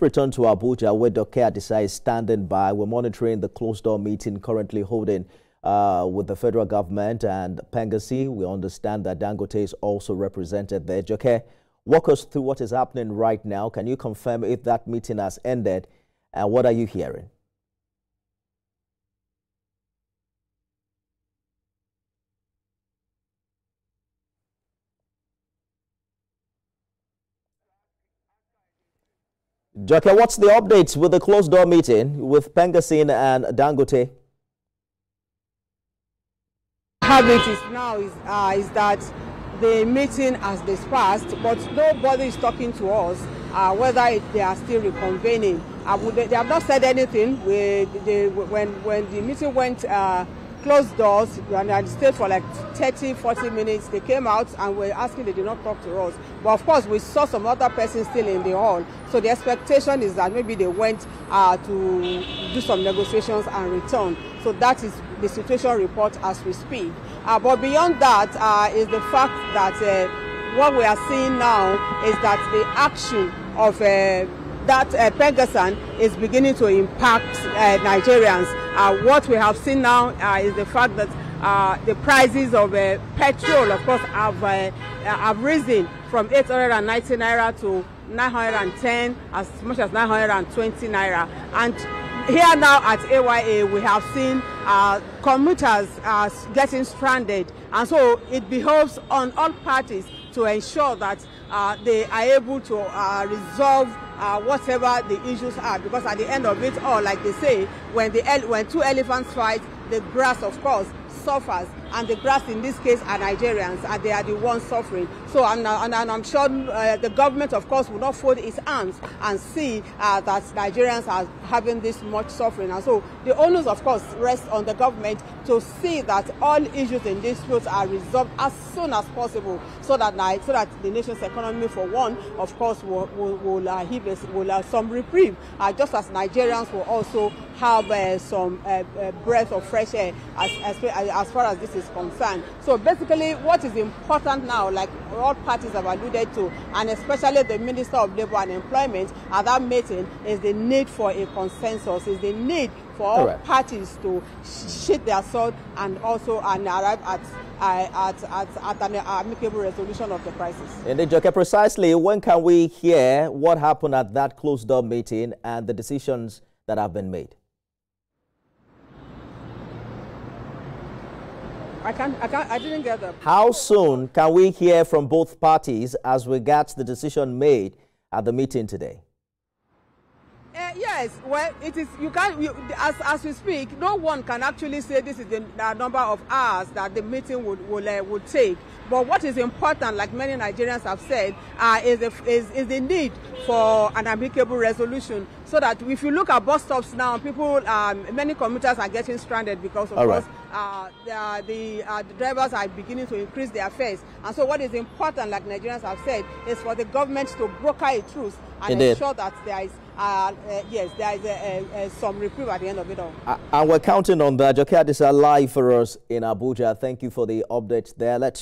return to Abuja, where Dr. Adisa is standing by. We're monitoring the closed-door meeting currently holding with the federal government and PENGASSAN. We understand that Dangote is also represented there. Joke, walk us through what is happening right now. Can you confirm if that meeting has ended, and what are you hearing? Joke, what's the updates with the closed-door meeting with PENGASSAN and Dangote? How it is now is that the meeting has dispersed, but nobody is talking to us whether they are still reconvening. They have not said anything. When the meeting went closed doors and I stayed for like 30-40 minutes, they came out and were asking. They did not talk to us, but of course we saw some other persons still in the hall, so the expectation is that maybe they went to do some negotiations and return. So that is the situation report as we speak. But beyond that is the fact that what we are seeing now is that the action of that PENGASSAN is beginning to impact Nigerians. What we have seen now is the fact that the prices of petrol, of course, have risen from 890 naira to 910, as much as 920 naira. And here now at AYA, we have seen commuters getting stranded. And so it behoves on all parties to ensure that they are able to resolve whatever the issues are, because at the end of it all, like they say, when two elephants fight, the grass, of course, suffers, and the grass in this case are Nigerians, and they are the ones suffering. So I'm sure the government, of course, will not fold its hands and see that Nigerians are having this much suffering. And so the onus, of course, rests on the government to see that all issues in this field are resolved as soon as possible, so that the nation's economy, for one, of course, will have some reprieve, just as Nigerians will also have some breath of fresh air as far as this is concerned. So basically, what is important now, like all parties have alluded to, and especially the Minister of Labour and Employment at that meeting, is the need for a consensus, is the need for all parties to sheet their sword and also arrive at an amicable resolution of the crisis. Indeed, Joke, precisely when can we hear what happened at that closed-door meeting and the decisions that have been made? I didn't get that. How soon can we hear from both parties as regards the decision made at the meeting today? Yes, well, it is. As we speak, no one can actually say this is the number of hours that the meeting would take. But what is important, like many Nigerians have said, is the need for an amicable resolution. So that if you look at bus stops now, many commuters are getting stranded because, of course, the drivers are beginning to increase their fares. And so what is important, like Nigerians have said, is for the government to broker a truce and ensure that there is some reprieve at the end of it all. And we're counting on that. Joke Adisa live for us in Abuja. Thank you for the updates there. Let's